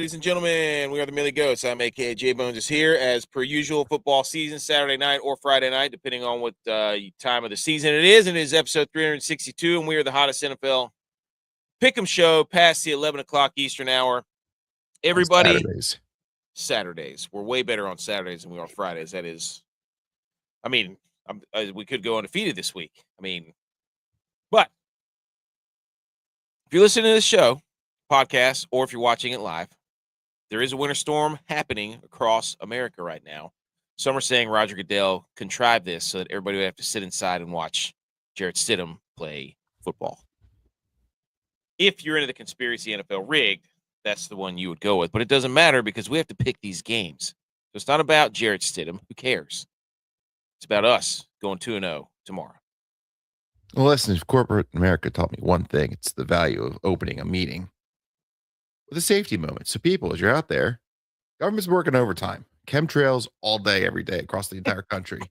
Ladies and gentlemen, we are the Millie Goats. I'm a.k.a. JBonez is here as per usual. Football season, Saturday night or Friday night, depending on what time of the season it is. And it is episode 362, and we are the hottest NFL pick'em show past the 11 o'clock Eastern hour. Everybody, Saturdays. We're way better on Saturdays than we are on Fridays. That is, we could go undefeated this week. But if you're listening to this show, podcast, or if you're watching it live, there is a winter storm happening across America right now. Some are saying Roger Goodell contrived this so that everybody would have to sit inside and watch Jarrett Stidham play football. If you're into the conspiracy NFL rigged, that's the one you would go with. But it doesn't matter because we have to pick these games. So it's not about Jarrett Stidham. Who cares? It's about us going 2-0 tomorrow. Well, listen, if corporate America taught me one thing, it's the value of opening a meeting with a safety moment. So people, as you're out there, government's working overtime, chemtrails all day, every day across the entire country,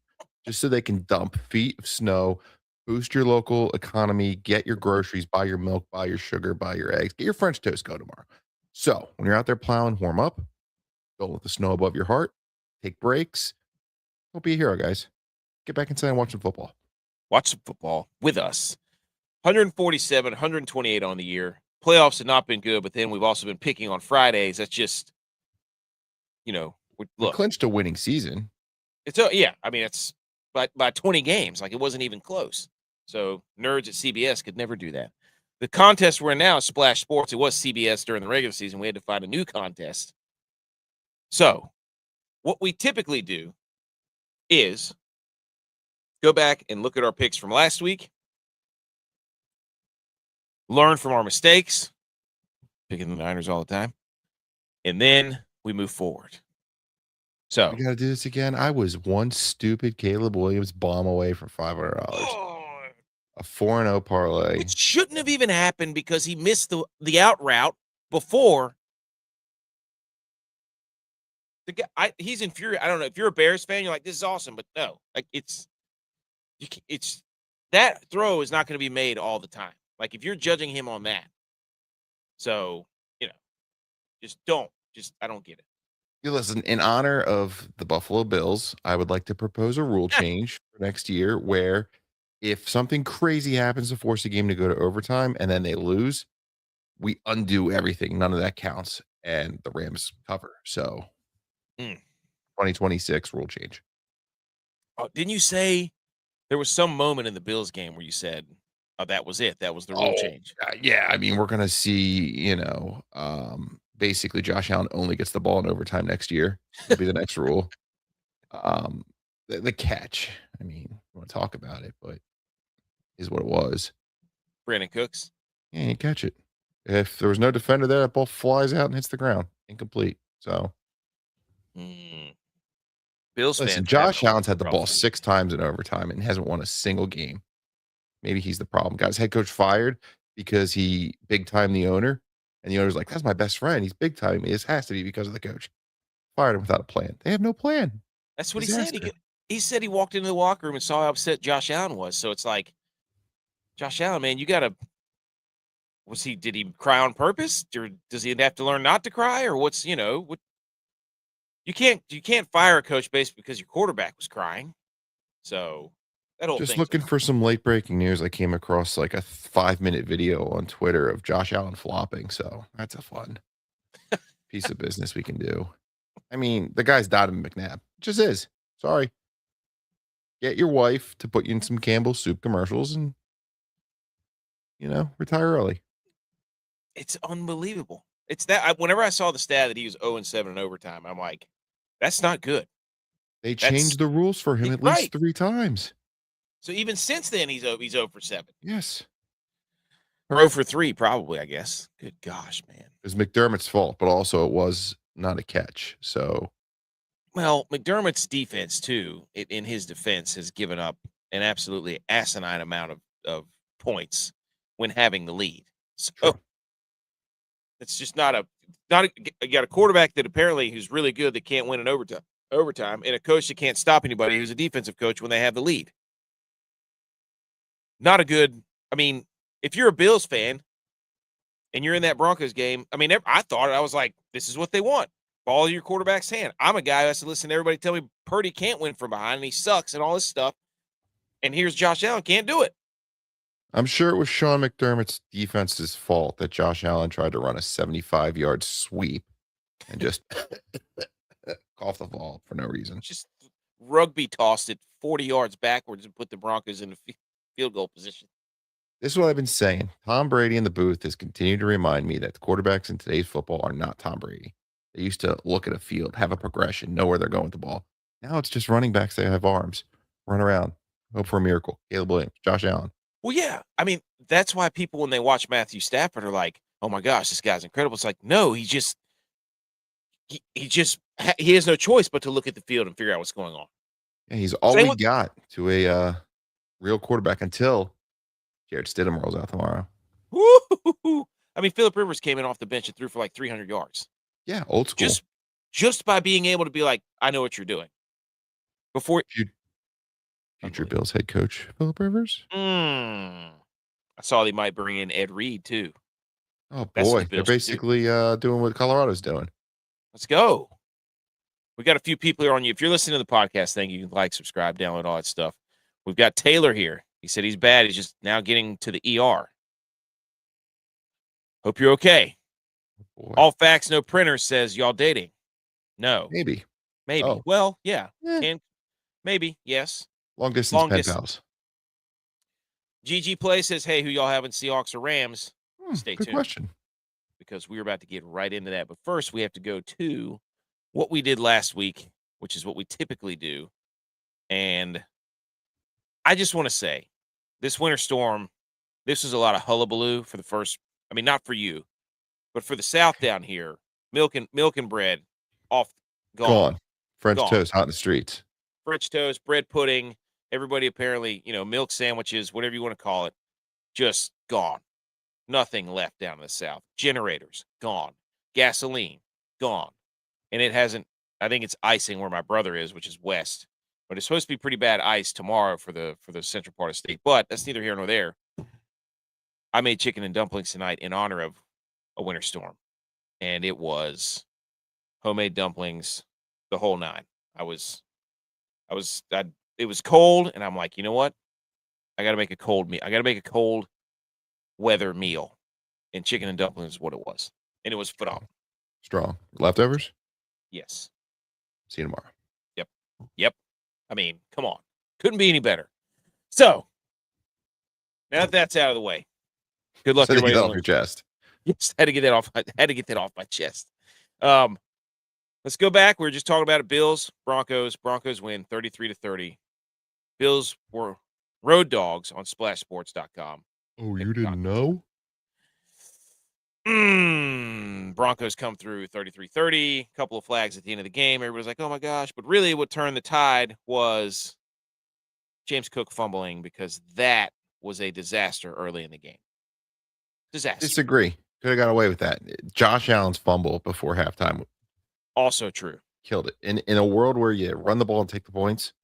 just so they can dump feet of snow, boost your local economy, get your groceries, buy your milk, buy your sugar, buy your eggs, get your French toast go tomorrow. So when you're out there plowing, warm up, don't let the snow above your heart, take breaks. Don't be a hero, guys. Get back inside and watch some football. Watch some football with us. 147, 128 on the year. Playoffs have not been good, but then we've also been picking on Fridays. That's just, look. We clinched a winning season. It's by 20 games. Like, it wasn't even close. So nerds at CBS could never do that. The contest we're in now is Splash Sports. It was CBS during the regular season. We had to find a new contest. So what we typically do is go back and look at our picks from last week, learn from our mistakes, picking the Niners all the time, and then we move forward. So we got to do this again. I was one stupid Caleb Williams bomb away for $500. A 4-0 parlay. It shouldn't have even happened because he missed the out route before. The guy, he's infuriated. I don't know if you're a Bears fan, you're like, this is awesome, but no, like it's that throw is not going to be made all the time. Like, if you're judging him on that, so I don't get it. You listen, in honor of the Buffalo Bills, I would like to propose a rule change for next year where if something crazy happens to force a game to go to overtime and then they lose, we undo everything. None of that counts, and the Rams cover. So 2026 rule change. Oh, didn't you say there was some moment in the Bills game where you said, oh, that was it? That was the rule change. Yeah, we're going to see, basically Josh Allen only gets the ball in overtime next year. That'll be the next rule. The catch, you want to talk about it, but is what it was. Brandon Cooks. Yeah, you catch it. If there was no defender there, that ball flies out and hits the ground. Incomplete. So. Bills Listen, Josh Allen's had the ball 6 times in overtime and hasn't won a single game. Maybe he's the problem. Got his head coach fired because he big-timed the owner. And the owner's like, that's my best friend. He's big-timing me. This has to be because of the coach. Fired him without a plan. They have no plan. That's what he said. He said he walked into the locker room and saw how upset Josh Allen was. So it's like, Josh Allen, man, you got to – did he cry on purpose? Or does he have to learn not to cry? Or what? You can't fire a coach basically because your quarterback was crying. So that whole just thing. Looking for some late breaking news. I came across like a 5-minute video on Twitter of Josh Allen flopping. So that's a fun piece of business we can do. The guy's Donovan McNabb. Just is. Sorry. Get your wife to put you in some Campbell's soup commercials and retire early. It's unbelievable. It's that whenever I saw the stat that he was 0-7 in overtime, I'm like, that's not good. They changed the rules for him at least 3 times. So even since then, he's 0-7. Yes. Or 0-3, probably, I guess. Good gosh, man. It was McDermott's fault, but also it was not a catch. So. Well, McDermott's defense, too, in his defense, has given up an absolutely asinine amount of points when having the lead. So it's just not you got a quarterback that apparently who's really good that can't win in overtime, and a coach that can't stop anybody who's a defensive coach when they have the lead. Not a good, if you're a Bills fan, and you're in that Broncos game. I mean, I thought I was like, this is what they want. Ball in your quarterback's hand. I'm a guy who has to listen to everybody tell me Purdy can't win from behind and he sucks and all this stuff. And here's Josh Allen, can't do it. I'm sure it was Sean McDermott's defense's fault that Josh Allen tried to run a 75-yard sweep and just cough the ball for no reason. Just rugby tossed it 40 yards backwards and put the Broncos in the field goal position. This is what I've been saying. Tom Brady in the booth has continued to remind me that the quarterbacks in today's football are not Tom Brady. They used to look at a field, have a progression, know where they're going with the ball. Now it's just running backs that have arms, run around, hope for a miracle. Caleb Williams, Josh Allen. Well, yeah. I mean, that's why people, when they watch Matthew Stafford, are like, oh my gosh, this guy's incredible. It's like, no, he has no choice but to look at the field and figure out what's going on. Yeah, he's all we got to a real quarterback until Jared Stidham rolls out tomorrow. Woo-hoo-hoo-hoo. I mean, Phillip Rivers came in off the bench and threw for like 300 yards. Yeah, old school. Just by being able to be like, I know what you're doing. Before future Bills head coach Phillip Rivers. I saw they might bring in Ed Reed too. Oh boy, they're basically doing what Colorado's doing. Let's go. We got a few people here on you. If you're listening to the podcast, thank you. Like, subscribe, download all that stuff. We've got Taylor here. He said he's bad. He's just now getting to the ER. Hope you're okay. Boy. All facts, no printers says y'all dating. No. Maybe. Oh. Well, yeah. Eh. Maybe, yes. Long distance pen pals. GG Play says, hey, who y'all having, Seahawks or Rams? Stay tuned. Good question. Because we're about to get right into that. But first, we have to go to what we did last week, which is what we typically do. And I just want to say, this winter storm, this was a lot of hullabaloo for the first, I mean, not for you, but for the South down here. Milk and bread, gone. French toast, hot in the streets. French toast, bread pudding, everybody apparently, milk sandwiches, whatever you want to call it, just gone. Nothing left down in the South. Generators, gone. Gasoline, gone. And it hasn't, I think it's icing where my brother is, which is west. But it's supposed to be pretty bad ice tomorrow for the central part of the state. But that's neither here nor there. I made chicken and dumplings tonight in honor of a winter storm. And it was homemade dumplings, the whole nine. It was cold, and I'm like, you know what? I got to make a cold meal. I got to make a cold weather meal. And chicken and dumplings is what it was. And it was phenomenal. Strong. Leftovers? Yes. See you tomorrow. Yep. I mean, come on. Couldn't be any better. So, now that that's out of the way, good luck. Get that off your chest. Yes, had to get that off. I had to get that off my chest. Let's go back. We were just talking about it. Bills, Broncos. Broncos win 33-30. Bills were road dogs on splashsports.com. Oh, you didn't know? Broncos come through 33-30. A couple of flags at the end of the game. Everybody's like, oh my gosh. But really what turned the tide was James Cook fumbling, because that was a disaster early in the game. Disaster. Disagree. Could have got away with that. Josh Allen's fumble before halftime. Also true. Killed it. In a world where you run the ball and take the points,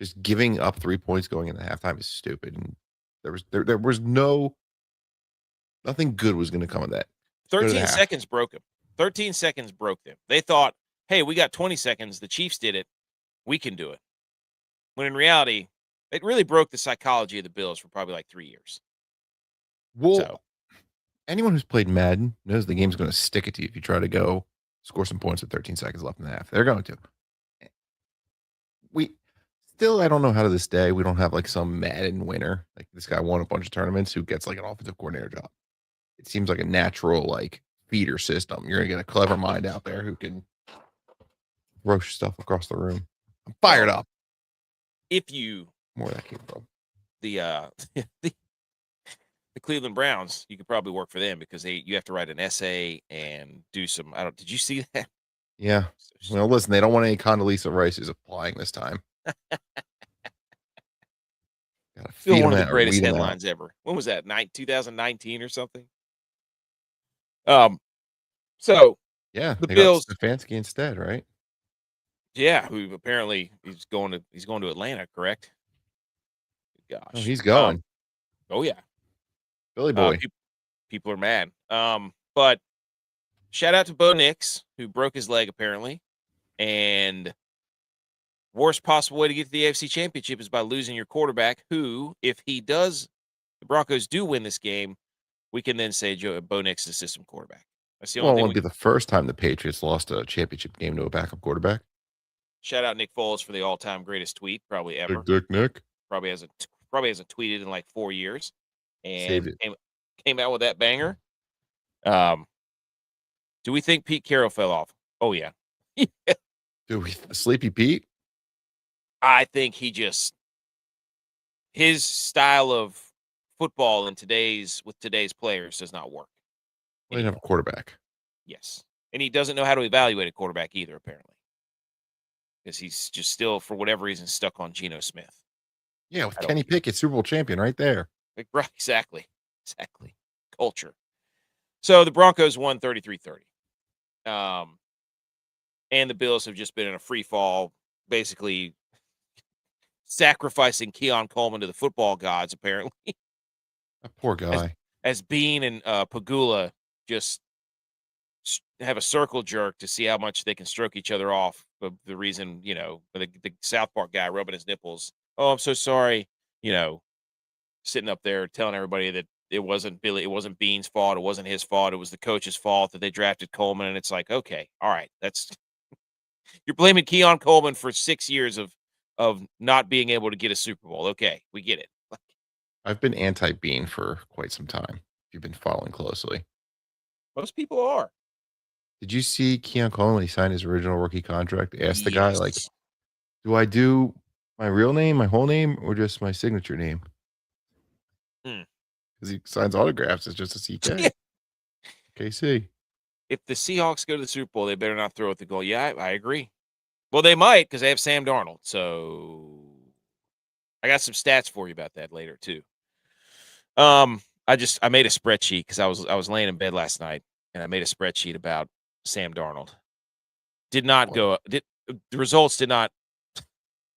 just giving up 3 points going into halftime is stupid. And there was nothing good was going to come of that. 13 seconds broke him. 13 seconds broke them. They thought, hey, we got 20 seconds. The Chiefs did it. We can do it. When in reality, it really broke the psychology of the Bills for probably like 3 years. Well, anyone who's played Madden knows the game's going to stick it to you if you try to go score some points with 13 seconds left in the half. They're going to. I don't know how to this day, we don't have like some Madden winner. Like this guy won a bunch of tournaments who gets like an offensive coordinator job. It seems like a natural like feeder system. You're going to get a clever mind out there who can throw stuff across the room. I'm fired up. If you more of that came from the Cleveland Browns, you could probably work for them because you have to write an essay and do some. Did you see that? Yeah. Well, listen, they don't want any Condoleezza Rice's applying this time. Still one of the greatest headlines ever. When was that? 2019 or something? So yeah, the Bills, Stefanski instead, right? Yeah, who apparently he's going to Atlanta, correct? Gosh, he's going. Oh yeah, Billy boy. People are mad. But shout out to Bo Nix, who broke his leg apparently, and worst possible way to get to the AFC Championship is by losing your quarterback, who, if the Broncos do win this game, we can then say Bo Nix is the system quarterback. That's the Well, only it thing won't be the first time the Patriots lost a championship game to a backup quarterback. Shout out Nick Foles for the all-time greatest tweet, probably ever. Big Dick Nick. Probably hasn't tweeted in like 4 years, Saved and it. came out with that banger. Do we think Pete Carroll fell off? Oh yeah. Do we Sleepy Pete? I think his style of football with today's players does not work. Well, they didn't have a quarterback. Yes. And he doesn't know how to evaluate a quarterback either, apparently. Because he's just still, for whatever reason, stuck on Geno Smith. Yeah, with Kenny Pickett, Super Bowl champion right there. Right, exactly. Culture. So the Broncos won 33-30. And the Bills have just been in a free fall, basically sacrificing Keon Coleman to the football gods, apparently. That poor guy. As Bean and Pagula just have a circle jerk to see how much they can stroke each other off. But the reason, the South Park guy rubbing his nipples. Oh, I'm so sorry. Sitting up there telling everybody that it wasn't Bean's fault. It wasn't his fault. It was the coach's fault that they drafted Coleman. And it's like, okay, all right, you're blaming Keon Coleman for 6 years of not being able to get a Super Bowl. Okay, we get it. I've been anti-Bean for quite some time. If you've been following closely, most people are. Did you see Keon Coleman when he signed his original rookie contract? Asked the guy, like, do I do my real name, my whole name, or just my signature name? Because he signs autographs. It's just a CK. KC. If the Seahawks go to the Super Bowl, they better not throw at the goal. Yeah, I agree. Well, they might because they have Sam Darnold. So I got some stats for you about that later too. I made a spreadsheet because I was laying in bed last night and I made a spreadsheet about Sam Darnold. The results did not.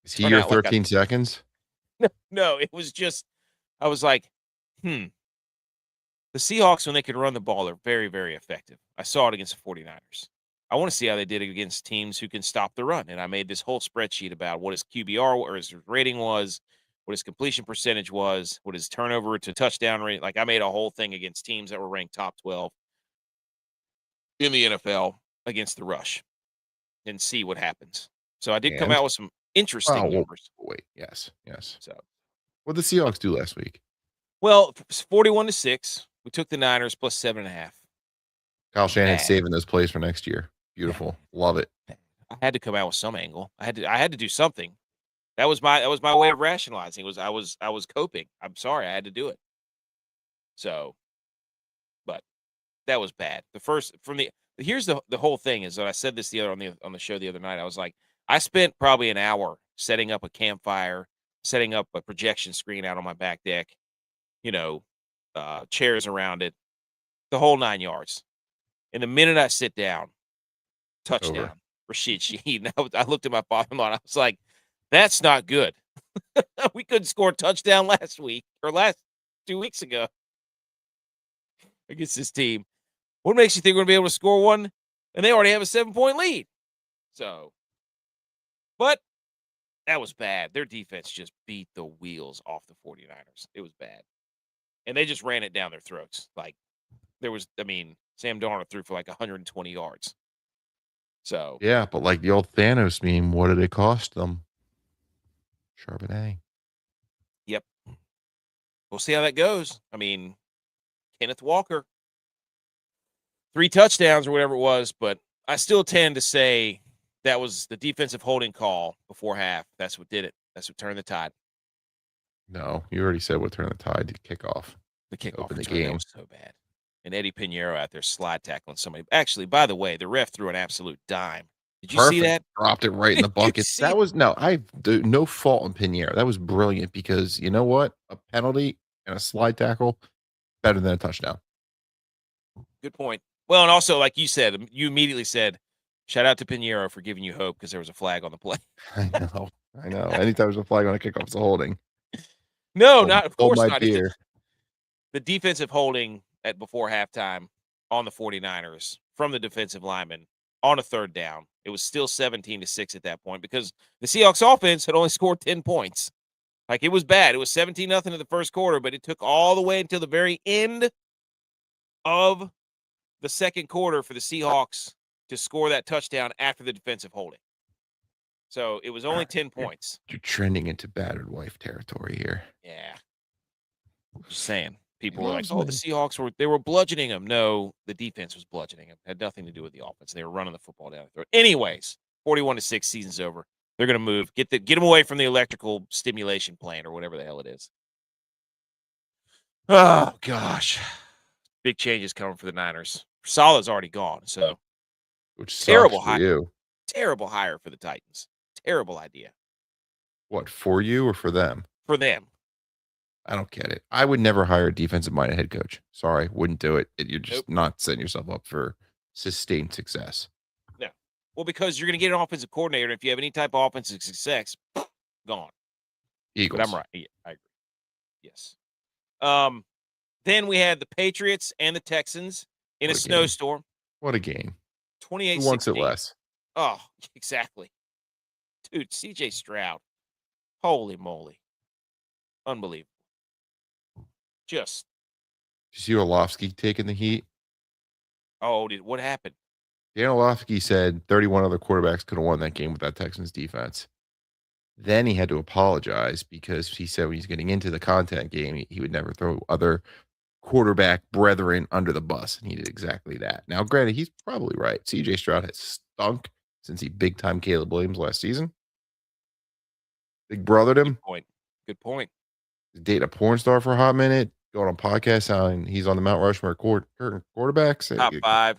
Is he your 13 seconds? No, it was just, I was like, the Seahawks, when they can run the ball, are very, very effective. I saw it against the 49ers. I want to see how they did it against teams who can stop the run. And I made this whole spreadsheet about what his QBR or his rating was, what his completion percentage was, what his turnover to touchdown rate. Like I made a whole thing against teams that were ranked top 12 in the NFL against the rush and see what happens. So I did come out with some interesting numbers. Wait, yes. So what did the Seahawks do last week? Well, 41-6. We took the Niners plus 7.5. Kyle Shanahan saving those plays for next year. Beautiful. Love it. I had to come out with some angle. I had to do something. That was my way of rationalizing. I was coping. I'm sorry, I had to do it. So, but that was bad. Here's the whole thing is that I said this on the show the other night. I was like, I spent probably an hour setting up a campfire, setting up a projection screen out on my back deck, chairs around it, the whole 9 yards. And the minute I sit down, touchdown, Rashid Shaheed. I looked at my father-in-law and I was like, that's not good. We couldn't score a touchdown last 2 weeks ago against this team. What makes you think we're going to be able to score one? And they already have a 7-point lead. So, but that was bad. Their defense just beat the wheels off the 49ers. It was bad. And they just ran it down their throats. Like, Sam Darnold threw for like 120 yards. So yeah, but like the old Thanos meme, what did it cost them? Charbonnet. Yep. We'll see how that goes. Kenneth Walker, 3 touchdowns or whatever it was, but I still tend to say that was the defensive holding call before half. That's what did it. That's what turned the tide. No, you already said what turned the tide. The kickoff. The kickoff. The game was so bad. And Eddie Pinheiro out there slide tackling somebody. Actually, by the way, the ref threw an absolute dime. Did you see that? Dropped it right in the bucket. That was no fault in Pinheiro. That was brilliant because you know what? A penalty and a slide tackle better than a touchdown. Good point. Well, and also, like you said, you immediately said, shout out to Pinheiro for giving you hope because there was a flag on the play. I know. Anytime there's a flag on a kickoff, it's a holding. No, not of course not. The defensive holding before halftime on the 49ers from the defensive lineman on a third down. It was still 17-6 at that point because the Seahawks offense had only scored 10 points. Like, it was bad. It was 17-0 in the first quarter, but it took all the way until the very end of the second quarter for the Seahawks to score that touchdown after the defensive holding. So it was only 10 points. You're trending into battered wife territory here. Yeah. Just saying. People were like, loves oh, me. the Seahawks were bludgeoning them. No, the defense was bludgeoning them. Had nothing to do with the offense. They were running the football down the throat. Anyways, 41-6, season's over. They're going to move. Get them away from the electrical stimulation plant or whatever the hell it is. Oh, gosh. Big changes coming for the Niners. Salah's already gone, so Which terrible sucks for you. Terrible hire for the Titans. Terrible idea. What, for you or for them? For them. I don't get it. I would never hire a defensive-minded head coach. Sorry, wouldn't do it. You're just not setting yourself up for sustained success. No. Well, because you're going to get an offensive coordinator, and if you have any type of offensive success, gone. Eagles. But I'm right. Yeah, I agree. Yes. Then we had the Patriots and the Texans in a snowstorm. What a game. 28-16. Who wants it less? Oh, exactly. Dude, CJ Stroud. Holy moly. Unbelievable. Just. Did you see Orlovsky taking the heat? Oh, what happened? Dan Orlovsky said 31 other quarterbacks could have won that game with that Texans defense. Then he had to apologize because he said when he's getting into the content game, he would never throw other quarterback brethren under the bus. And he did exactly that. Now, granted, he's probably right. CJ Stroud has stunk since he big-time Caleb Williams last season. Big brothered him. Good point. Dating a porn star for a hot minute. Going on podcasts saying he's on the Mount Rushmore quarterbacks. Top 5.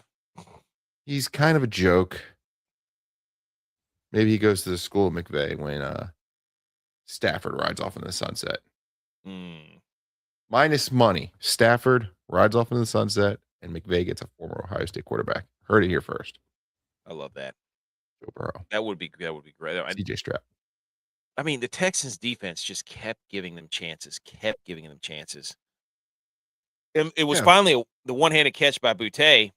He's kind of a joke. Maybe he goes to the school of McVay when Stafford rides off in the sunset. Minus money. Stafford rides off in the sunset, and McVay gets a former Ohio State quarterback. Heard it here first. I love that. Joe Burrow. That would be great. CJ Stroud. I mean, the Texans defense just kept giving them chances. And it was finally the one-handed catch by Boutte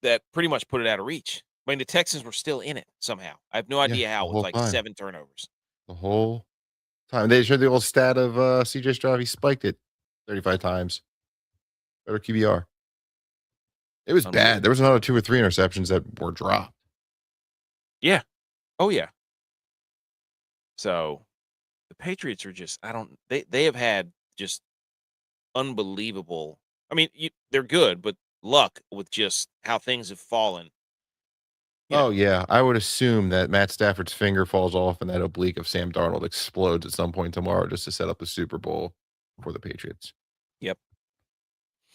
that pretty much put it out of reach. I mean, the Texans were still in it somehow. I have no idea how, with like 7 turnovers. The whole time. They showed the old stat of CJ Stroud. He spiked it 35 times. Better QBR. It was bad. There was another 2 or 3 interceptions that were dropped. Yeah. Oh, yeah. So the Patriots are just, they have had just unbelievable. I mean, they're good, but luck with just how things have fallen. Yeah. I would assume that Matt Stafford's finger falls off and that oblique of Sam Darnold explodes at some point tomorrow just to set up the Super Bowl for the Patriots. Yep.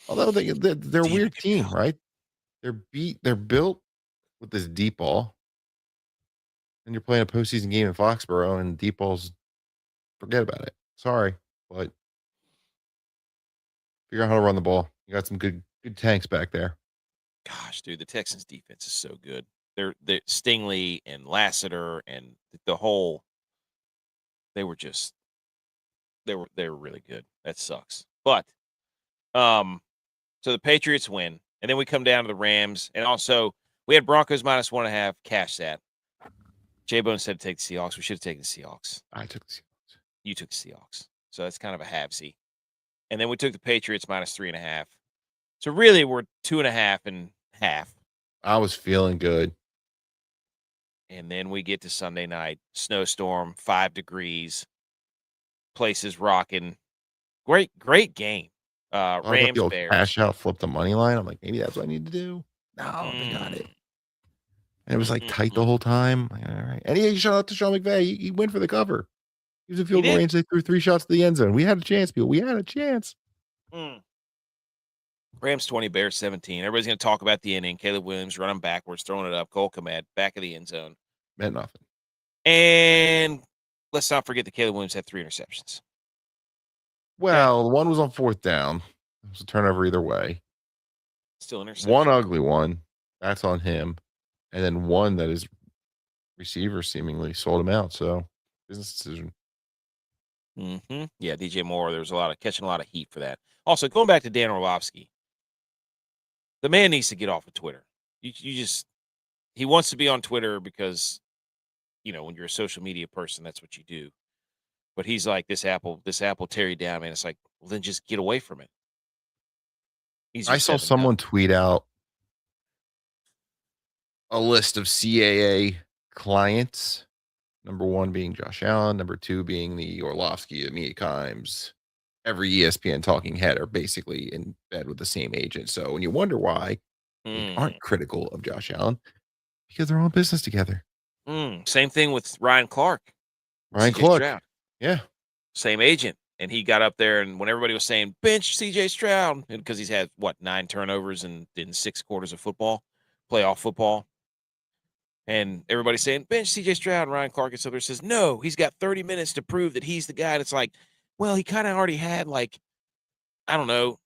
Although they're a weird team, right? They're built with this deep ball. And you're playing a postseason game in Foxborough and deep balls, forget about it. Sorry, but figure out how to run the ball. You got some good tanks back there. Gosh, dude, the Texans defense is so good. They're Stingley and Lassiter and the whole. They were really good. That sucks. But, so the Patriots win, and then we come down to the Rams, and also we had Broncos -1.5. Cash that. JBonez said to take the Seahawks. We should have taken the Seahawks. I took the Seahawks. You took the Seahawks. So that's kind of a halvesy. And then we took the Patriots -3.5. So really, we're 2.5 and half. I was feeling good. And then we get to Sunday night. Snowstorm, 5 degrees. Place is rocking. Great game. Rams, the old Bears. cash out, flip the money line. I'm like, maybe that's what I need to do. No, they got it. And it was like tight the whole time. Like, all right. And he shot out to Sean McVay. He went for the cover. He was in field goal range. They threw 3 shots to the end zone. We had a chance, people. We had a chance. Rams 20, Bears 17. Everybody's going to talk about the inning. Caleb Williams running backwards, throwing it up. Cole Kmet, back of the end zone. Meant nothing. And let's not forget that Caleb Williams had 3 interceptions. Well, one was on 4th down. It was a turnover either way. Still interception. One ugly one. That's on him. And then one that his receiver seemingly sold him out. So, business decision. Yeah, DJ Moore. There was catching a lot of heat for that. Also, going back to Dan Orlovsky, The man needs to get off of Twitter. He wants to be on Twitter because, when you're a social media person, that's what you do. But he's like, this apple tear you down, man. It's like, well, then just get away from it. I saw someone tweet out a list of CAA clients. Number 1 being Josh Allen, number 2 being the Orlovsky, Mia Kimes. Every ESPN talking head are basically in bed with the same agent. So when you wonder why they aren't critical of Josh Allen, because they're all in business together. Same thing with Ryan Clark. Ryan Clark. Yeah. Same agent. And he got up there, and when everybody was saying, bench CJ Stroud, because he's had, 9 turnovers in 6 quarters of football, playoff football. And everybody's saying, bench CJ Stroud, and Ryan Clark gets up there and says, no, he's got 30 minutes to prove that he's the guy. And it's like, well, he kind of already had, I don't know,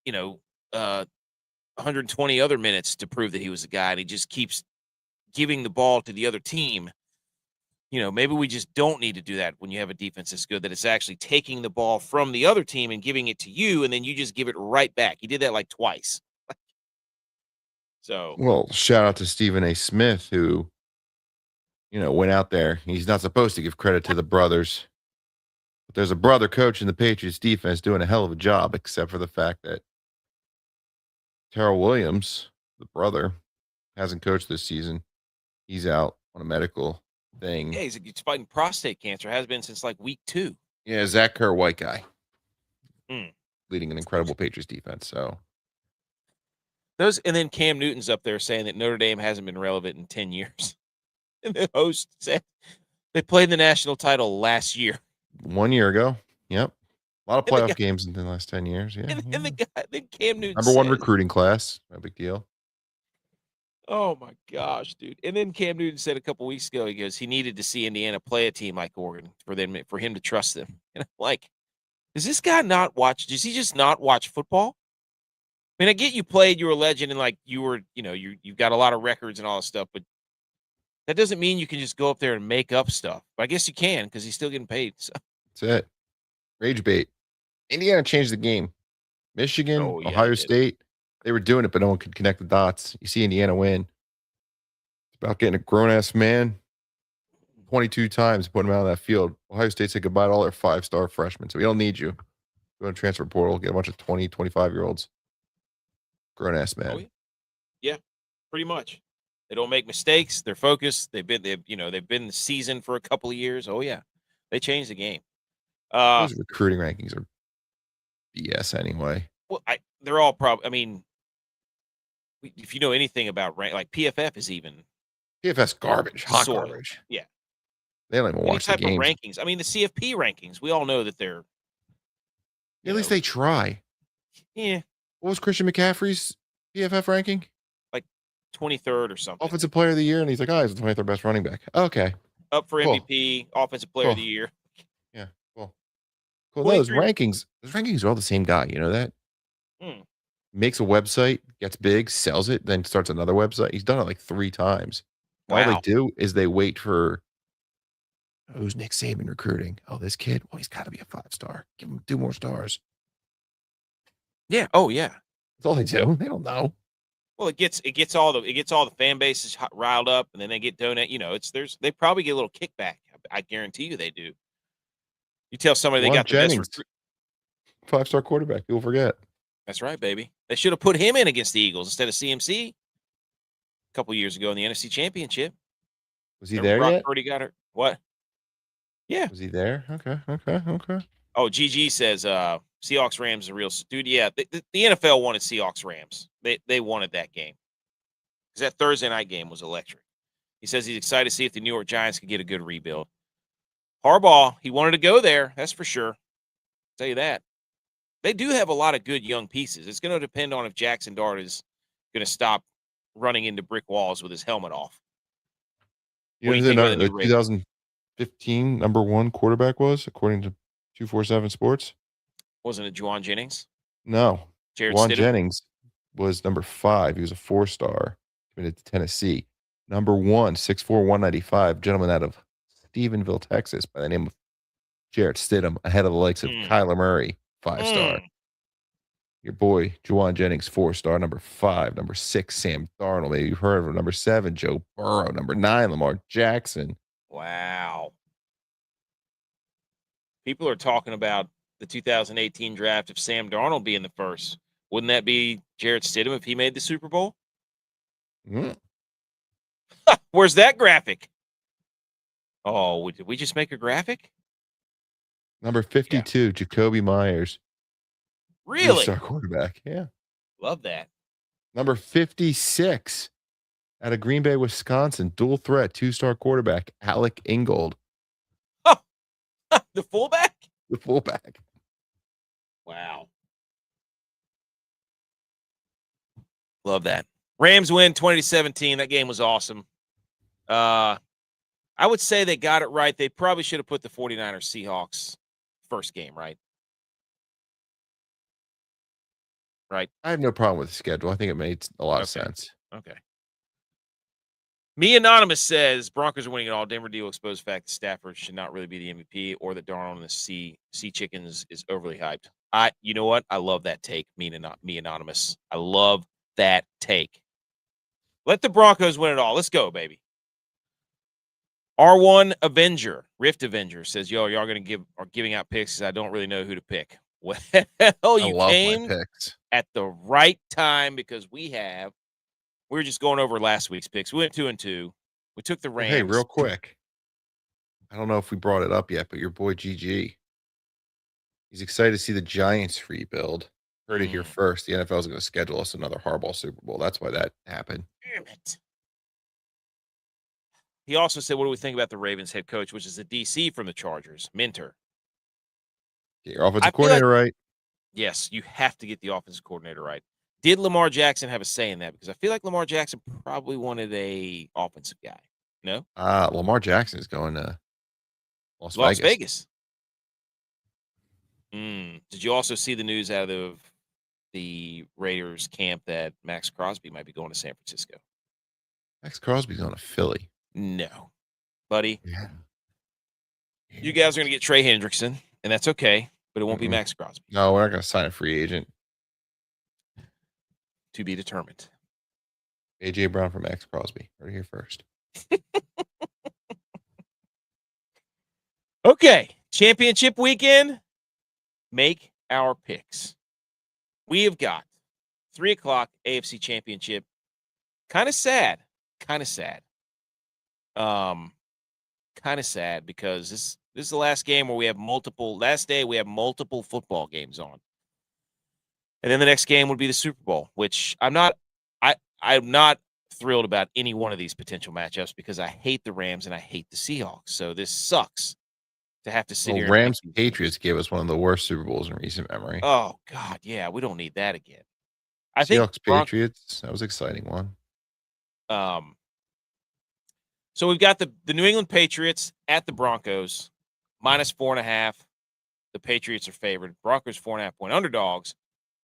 120 other minutes to prove that he was the guy, and he just keeps giving the ball to the other team. Maybe we just don't need to do that when you have a defense that's good, that it's actually taking the ball from the other team and giving it to you, and then you just give it right back. He did that twice. So, well, shout out to Stephen A. Smith, who, went out there. He's not supposed to give credit to the brothers, but there's a brother coach in the Patriots defense doing a hell of a job, except for the fact that Terrell Williams, the brother, hasn't coached this season. He's out on a medical thing. Yeah, he's fighting prostate cancer. Has been since week 2. Yeah, Zach Kerr, white guy, leading an incredible Patriots defense. So and then Cam Newton's up there saying that Notre Dame hasn't been relevant in 10 years. And the host said they played the national title last year. 1 year ago. Yep. A lot of playoff games in the last 10 years. Yeah. And the guy, then Cam Newton number 1 recruiting class. No big deal. Oh my gosh, dude. And then Cam Newton said a couple weeks ago, he goes, he needed to see Indiana play a team like Oregon for him to trust them. And I'm like, does this guy not watch? Does he just not watch football? I mean, I get you played, you were a legend, and you were, you've got a lot of records and all this stuff, but that doesn't mean you can just go up there and make up stuff. But I guess you can, because he's still getting paid. So. That's it. Rage bait. Indiana changed the game. Michigan, Ohio State, they were doing it, but no one could connect the dots. You see Indiana win. It's about getting a grown-ass man 22 times, putting him out on that field. Ohio State said goodbye to all their 5-star freshmen, so we don't need you. Go to transfer portal, get a bunch of 20, 25-year-olds. Grown-ass man. Oh, yeah, pretty much. They don't make mistakes. They're focused. They've been in the season for a couple of years. Oh, yeah. They changed the game. Those recruiting rankings are BS anyway. Well, they're all probably, I mean, if you know anything about PFF is even. PFF's garbage. Hot garbage. Yeah. They don't even watch the games. Of rankings. I mean, the CFP rankings, we all know that they're. At least they try. Yeah. What was Christian McCaffrey's PFF ranking? 23rd or something. Offensive player of the year, and he's like, he's the 23rd best running back. Okay. Up for MVP, offensive player of the year. Yeah, cool. No, those rankings are all the same guy. You know that? Makes a website, gets big, sells it, then starts another website. He's done it 3 times. Wow. All they do is they wait for, who's Nick Saban recruiting? Oh, this kid? Well, he's got to be a 5-star. Give him 2 more stars. Yeah. Oh, yeah. That's all they do. They don't know. Well, it gets all the fan bases riled up, and then they get donate. They probably get a little kickback. I guarantee you they do. You tell somebody they got the best 5-star quarterback. You'll forget. That's right, baby. They should have put him in against the Eagles instead of CMC a couple years ago in the NFC Championship. Was he there yet? Purdy got hurt. What? Yeah. Was he there? Okay. Oh, GG says Seahawks Rams is a real dude. Yeah, the NFL wanted Seahawks Rams. They wanted that game because that Thursday night game was electric. He says he's excited to see if the New York Giants can get a good rebuild. Harbaugh, he wanted to go there. That's for sure. I'll tell you that. They do have a lot of good young pieces. It's going to depend on if Jackson Dart is going to stop running into brick walls with his helmet off. You know the 2015 number 1 quarterback was, according to 247 Sports? Wasn't it Juwan Jennings? No. Juwan Stidham? Jennings was number 5. He was a 4-star, committed to Tennessee. Number 1, 6'4", 195, gentleman out of Stephenville, Texas, by the name of Jarrett Stidham, ahead of the likes of Kyler Murray, 5-star. Your boy, Juwan Jennings, 4-star. Number 5. Number 6, Sam Darnold. Maybe you've heard of him. Number 7, Joe Burrow. Number 9, Lamar Jackson. Wow. People are talking about the 2018 draft of Sam Darnold being the first. Wouldn't that be Jarrett Stidham if he made the Super Bowl? Mm. Where's that graphic? Oh, did we just make a graphic? Number 52, Jacoby Myers. Really? 3-star quarterback. Yeah. Love that. Number 56, out of Green Bay, Wisconsin. Dual threat, 2-star quarterback, Alec Ingold. Oh, the fullback? The fullback. Wow. Love that. Rams win 20-17. That game was awesome. I would say they got it right. They probably should have put the 49ers Seahawks first game, right? Right. I have no problem with the schedule. I think it made a lot of sense. Okay. Me Anonymous says Broncos are winning it all. Denver deal exposed the fact that Stafford should not really be the MVP or that Darnold and the Sea Chickens is overly hyped. You know what? I love that take. Me Anonymous. I love that take. Let the Broncos win it all. Let's go, baby. R1 Avenger, Rift Avenger says, "Yo, y'all are giving out picks because I don't really know who to pick." Well, you came at the right time because we were just going over last week's picks. We went 2-2. We took the Rams. Hey, real quick. I don't know if we brought it up yet, but your boy GG, he's excited to see the Giants rebuild. Heard it here first. The NFL is going to schedule us another Harbaugh Super Bowl. That's why that happened. Damn it. He also said, what do we think about the Ravens head coach, which is the DC from the Chargers, Minter? Get your offensive coordinator right. Yes, you have to get the offensive coordinator right. Did Lamar Jackson have a say in that? Because I feel like Lamar Jackson probably wanted a offensive guy. No? Lamar Jackson is going to Las Vegas. Did you also see the news out of the Raiders camp that Max Crosby might be going to San Francisco? Max Crosby's going to Philly. No. Buddy. Yeah. You guys are going to get Trey Hendrickson, and that's okay, but it won't be Max Crosby. No, we're not going to sign a free agent. To be determined. A.J. Brown for Max Crosby. Right here first. Okay. Championship weekend. Make our picks. We have got 3 o'clock AFC Championship. Kind of sad. Kind of sad because this is the last game where we have last day we have multiple football games on. And then the next game would be the Super Bowl, which I'm not thrilled about any one of these potential matchups because I hate the Rams and I hate the Seahawks. So this sucks to have to sit here. Rams Patriots gave us one of the worst Super Bowls in recent memory. Oh God, yeah, we don't need that again. I think Seahawks Patriots, that was an exciting one. So we've got the New England Patriots at the Broncos, -4.5. The Patriots are favored. Broncos 4.5-point underdogs.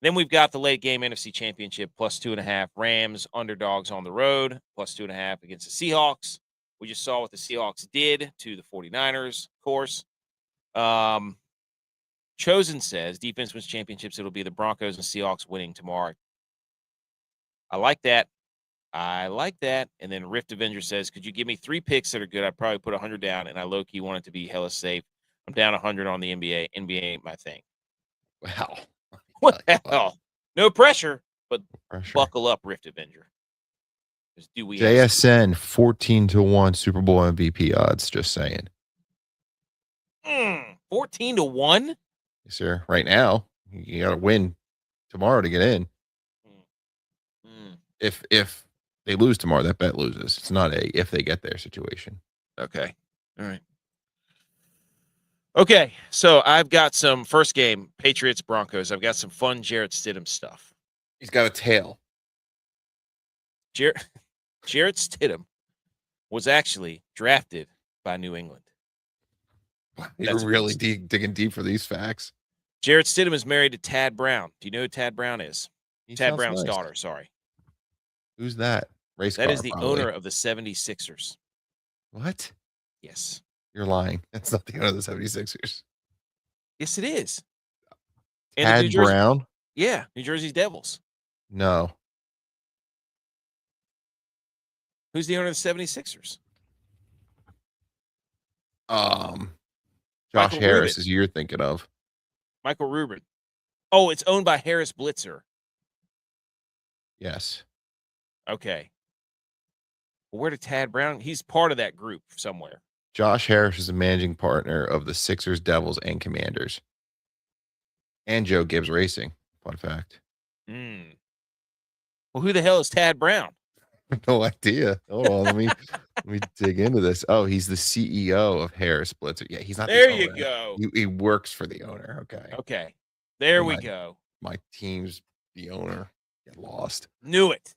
Then we've got the late game NFC Championship +2.5. Rams underdogs on the road +2.5 against the Seahawks. We just saw what the Seahawks did to the 49ers, of course. Chosen says defense wins championships. It'll be the Broncos and Seahawks winning tomorrow. I like that. And then Rift Avenger says, could you give me 3 picks that are good? I'd probably put 100 down, and I low-key want it to be hella safe. I'm down 100 on the NBA. NBA ain't my thing. Wow. What the hell? No pressure, but buckle up, Rift Avenger. JSN 14-1 Super Bowl MVP odds. Just saying. 14-1. Yes, sir. Right now, you got to win tomorrow to get in. If they lose tomorrow, that bet loses. It's not if they get their situation. Okay. All right. Okay, so I've got some first game, Patriots, Broncos. I've got some fun Jarrett Stidham stuff. He's got a tail. Jarrett Stidham was actually drafted by New England. You're really digging deep for these facts. Jarrett Stidham is married to Tad Brown. Do you know who Tad Brown is? Tad Brown's daughter, sorry. Who's that? That is the owner of the 76ers. What? Yes. You're lying. That's not the owner of the 76ers. Yes, it is. Tad Brown? Yeah, New Jersey's Devils. No. Who's the owner of the 76ers? Josh Michael Harris Rubin. is who you're thinking of. Michael Rubin. Oh, it's owned by Harris Blitzer. Yes. Okay. Well, where did Tad Brown? He's part of that group somewhere. Josh Harris is a managing partner of the Sixers, Devils, and Commanders. And Joe Gibbs Racing. Fun fact. Well, who the hell is Tad Brown? No idea. Hold on, let me dig into this. Oh, he's the CEO of Harris Blitzer. Yeah, he's not There the owner. you go. He works for the owner. Okay. Okay. There we go. My team's the owner. Get lost. Knew it.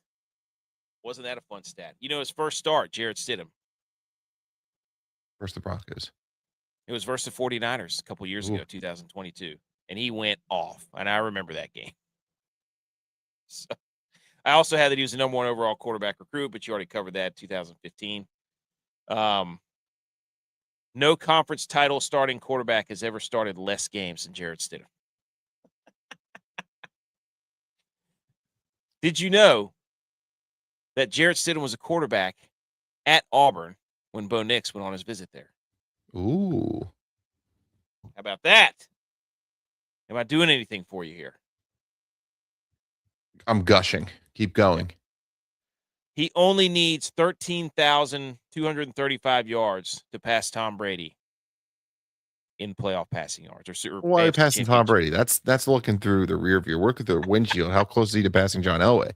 Wasn't that a fun stat? You know, his first start, Jarrett Stidham. Versus the Broncos. It was versus the 49ers a couple years ago, 2022. And he went off. And I remember that game. So, I also had that he was the number 1 overall quarterback recruit, but you already covered that, 2015. No conference title starting quarterback has ever started less games than Jarrett Stidham. Did you know that Jarrett Stidham was a quarterback at Auburn when Bo Nix went on his visit there? Ooh. How about that? Am I doing anything for you here? I'm gushing. Keep going. He only needs 13,235 yards to pass Tom Brady in playoff passing yards. Or Why are you passing Tom Brady? That's looking through the rear view. Working through the windshield. How close is he to passing John Elway?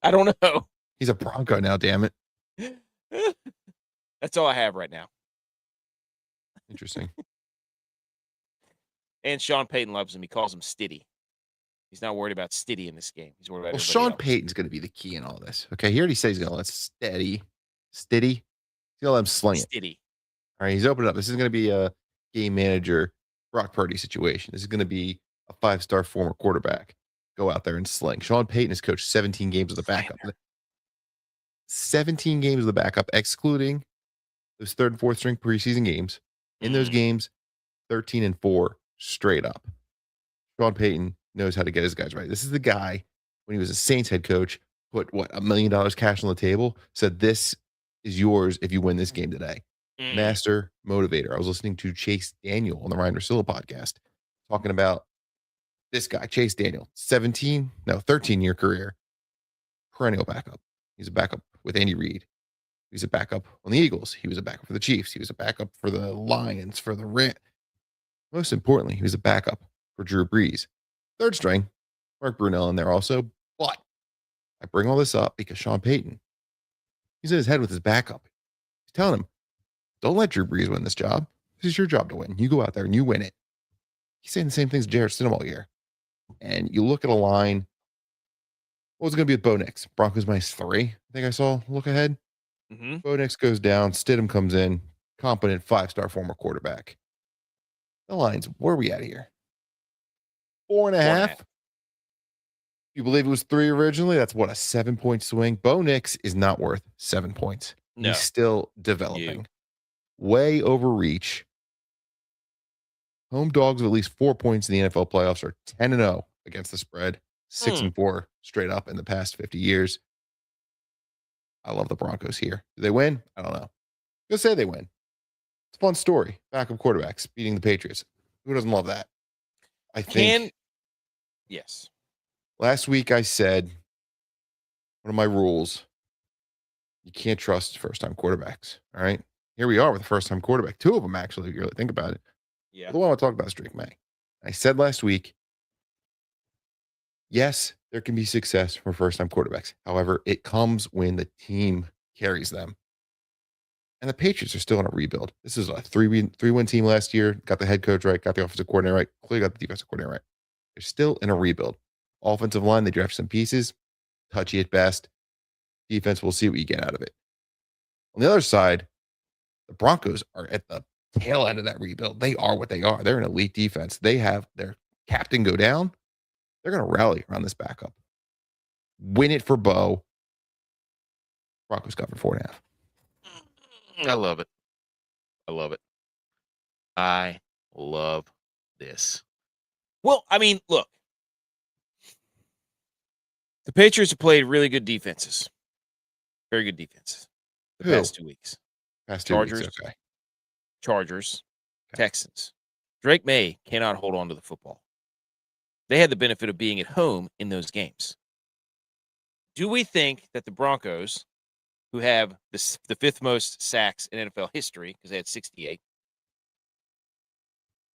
I don't know. He's a Bronco now, damn it. That's all I have right now. Interesting. And Sean Payton loves him. He calls him Stiddy. He's not worried about Stiddy in this game. He's worried about Sean else. Payton's going to be the key in all this. Okay, he already says he's going to let Stiddy. He's going to let him sling it. Stiddy. All right, he's opened up. This is going to be a game manager Brock Purdy situation. This is going to be a 5-star former quarterback. Go out there and sling. Sean Payton has coached 17 games as the backup. 17 games as the backup, excluding those 3rd and 4th string preseason games. In those games, 13-4 straight up. Sean Payton knows how to get his guys right. This is the guy, when he was a Saints head coach, put $1 million cash on the table, said this is yours if you win this game today. Master motivator. I was listening to Chase Daniel on the Ryan Russillo podcast talking about this guy, Chase Daniel, 13-year career, perennial backup. He's a backup with Andy Reid. He's a backup on the Eagles. He was a backup for the Chiefs. He was a backup for the Lions, for the Rams. Most importantly, he was a backup for Drew Brees. 3rd string, Mark Brunell in there also. But I bring all this up because Sean Payton, he's in his head with his backup. He's telling him, don't let Drew Brees win this job. This is your job to win. You go out there and you win it. He's saying the same things to Jarrett Stidham all year. And you look at a line. What was it going to be with Bo Nix? Broncos -3. I think I saw. Look ahead. Bo Nix goes down. Stidham comes in. Competent 5-star former quarterback. The lines, where are we at here? 4.5. You believe it was 3 originally? That's what, a 7-point swing? Bo Nix is not worth 7 points. No. He's still developing. Way overreach. Home dogs of at least 4 points in the NFL playoffs are 10-0 against the spread, 6-4 straight up in the past 50 years. I love the Broncos here. Do they win? I don't know. Just say they win. It's a fun story. Backup quarterbacks beating the Patriots. Who doesn't love that? I think. Yes. Last week I said one of my rules: you can't trust first-time quarterbacks. All right. Here we are with a first-time quarterback. 2 of them, actually, if you really think about it. Yeah. The one I want to talk about is Drake May. I said last week, yes, there can be success for first-time quarterbacks. However, it comes when the team carries them. And the Patriots are still in a rebuild. This is a 3-win team last year. Got the head coach right. Got the offensive coordinator right. Clearly got the defensive coordinator right. They're still in a rebuild. Offensive line, they draft some pieces. Touchy at best. Defense, we'll see what you get out of it. On the other side, the Broncos are at the tail end of that rebuild. They are what they are. They're an elite defense. They have their captain go down. They're going to rally around this backup. Win it for Bo. Broncos cover 4.5. I love it. I love it. I love this. Well, I mean, look. The Patriots have played really good defenses. Very good defenses the Who? past 2 weeks. Past 2 weeks. Chargers, Okay. Chargers, Okay. Texans. Drake May cannot hold on to the football. They had the benefit of being at home in those games. Do we think that the Broncos, who have the fifth most sacks in NFL history because they had 68,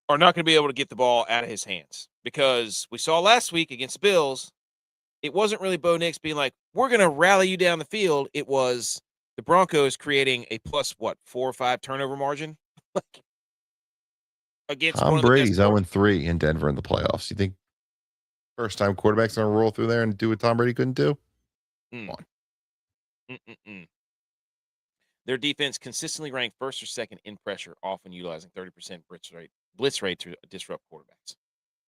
are not going to be able to get the ball out of his hands? Because we saw last week against the Bills, it wasn't really Bo Nix being like, we're going to rally you down the field. It was the Broncos creating a plus, 4 or 5 turnover margin against Tom one of the best. Brady's 0-3 in Denver in the playoffs. You think first-time quarterback's going to roll through there and do what Tom Brady couldn't do? Come on. Their defense consistently ranked first or second in pressure, often utilizing 30% blitz rate to disrupt quarterbacks.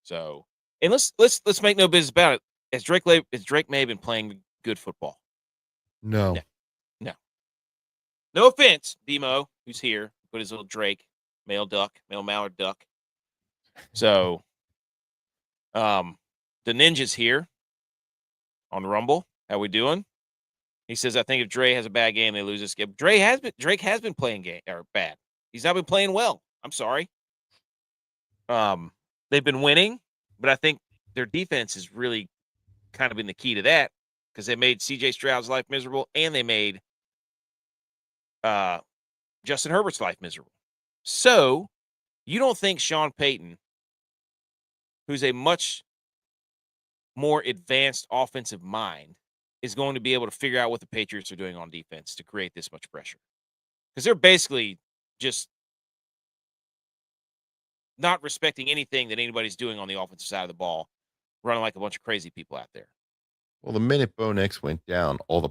So, and let's make no business about it. Has Drake May been playing good football? No. No offense, Demo, who's here, put his little Drake, male mallard duck. So, the Ninja's here on Rumble. How we doing? He says, I think if Dre has a bad game, they lose this game. Drake has been playing bad. He's not been playing well. I'm sorry. They've been winning, but I think their defense has really kind of been the key to that because they made CJ Stroud's life miserable and they made Justin Herbert's life miserable. So you don't think Sean Payton, who's a much more advanced offensive mind, is going to be able to figure out what the Patriots are doing on defense to create this much pressure? Because they're basically just not respecting anything that anybody's doing on the offensive side of the ball, running like a bunch of crazy people out there. Well, the minute Bo Nix went down, all the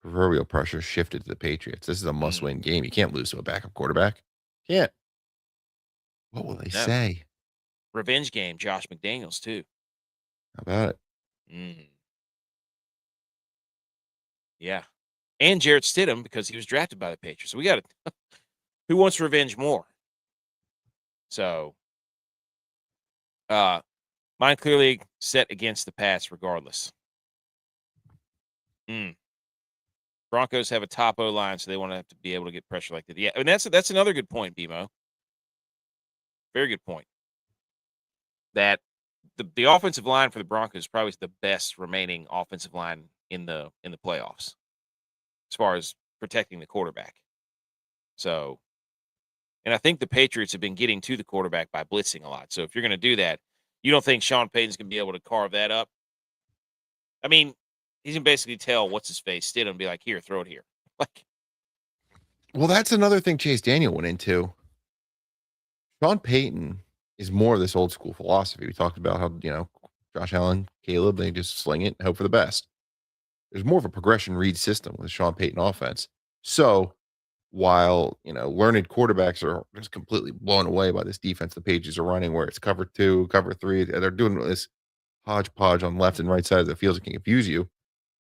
proverbial pressure shifted to the Patriots. This is a must-win game. You can't lose to a backup quarterback. Can't. What will they say? Revenge game, Josh McDaniels, too. How about it? Yeah. And Jarrett Stidham because he was drafted by the Patriots. So we got to – who wants revenge more? So, mine clearly set against the pass regardless. Broncos have a top O-line, so they want to have to be able to get pressure like that. Yeah, I mean, that's another good point, BMO. Very good point. That the offensive line for the Broncos is probably the best remaining offensive line in the playoffs as far as protecting the quarterback. So, and I think the Patriots have been getting to the quarterback by blitzing a lot. So if you're going to do that, you don't think Sean Payton's going to be able to carve that up? I mean, he's going to basically tell what's-his-face, Stidham, and be like, here, throw it here. Well, that's another thing Chase Daniel went into. Sean Payton is more of this old school philosophy. We talked about how, Josh Allen, Caleb, they just sling it and hope for the best. There's more of a progression read system with the Sean Payton offense. So while, learned quarterbacks are just completely blown away by this defense the Patriots are running where it's cover 2, cover 3, they're doing this hodgepodge on left and right side of the field that can confuse you.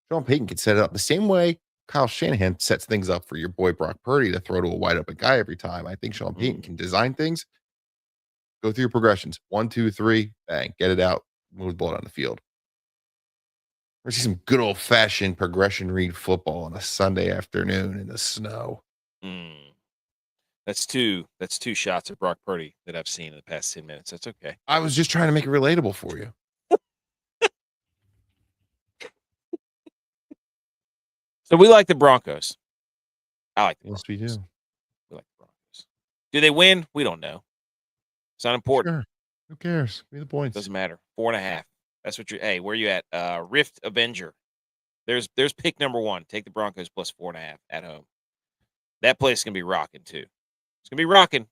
Sean Payton can set it up the same way Kyle Shanahan sets things up for your boy Brock Purdy to throw to a wide open guy every time. I think Sean Payton can design things. Go through your progressions. 1, 2, 3, bang, get it out, move the ball down the field. We're see some good old fashioned progression read football on a Sunday afternoon in the snow. That's two shots at Brock Purdy that I've seen in the past 10 minutes. That's okay. I was just trying to make it relatable for you. So we like the Broncos. I like the Broncos. Yes, we do. We like the Broncos. Do they win? We don't know. It's not important. Sure. Who cares? Give me the points. Doesn't matter. 4.5. That's what you're. Hey, where you at? Rift Avenger. There's pick number 1. Take the Broncos plus 4.5 at home. That place is gonna be rocking too. It's gonna be rocking.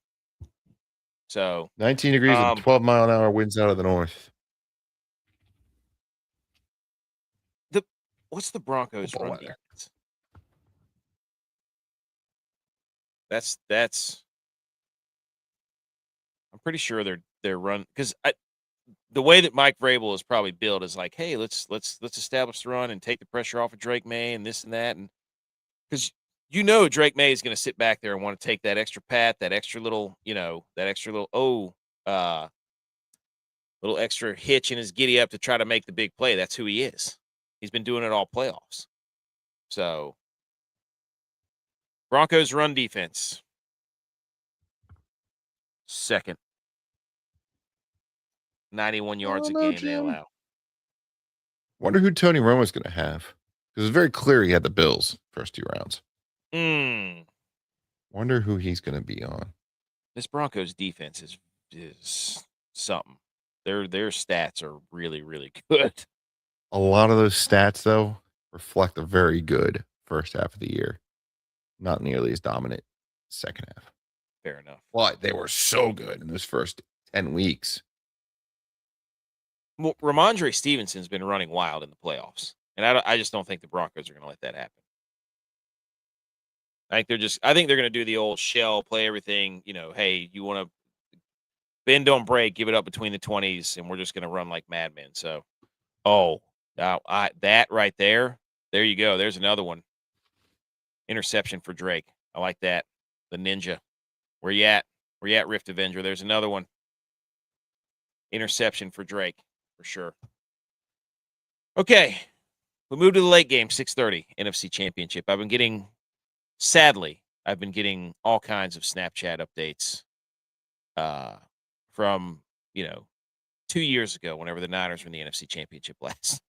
So 19 degrees and 12-mile-an-hour winds out of the north. What's the Broncos run defense? That's. I'm pretty sure they're run because the way that Mike Vrabel is probably built is like, hey, let's establish the run and take the pressure off of Drake May and this and that, and because Drake May is going to sit back there and want to take that extra pat, that extra little little extra hitch in his giddy up to try to make the big play. That's who he is. He's been doing it all playoffs. So, Broncos run defense. Second. 91 yards a game they allow. Wonder who Tony Romo's going to have. Because it's very clear he had the Bills first 2 rounds. Wonder who he's going to be on. This Broncos defense is something. Their stats are really, really good. A lot of those stats, though, reflect a very good first half of the year. Not nearly as dominant second half. Fair enough. But they were so good in those first 10 weeks. Well, Ramondre Stevenson's been running wild in the playoffs. And I just don't think the Broncos are going to let that happen. I think they're going to do the old shell, play everything, hey, you want to bend, don't break, give it up between the 20s, and we're just going to run like madmen. So, that right there you go. There's another one. Interception for Drake. I like that. The ninja. Where you at? Where you at, Rift Avenger? There's another one. Interception for Drake, for sure. Okay. We move to the late game, 6:30, NFC Championship. Sadly, I've been getting all kinds of Snapchat updates from, 2 years ago, whenever the Niners were in the NFC Championship last.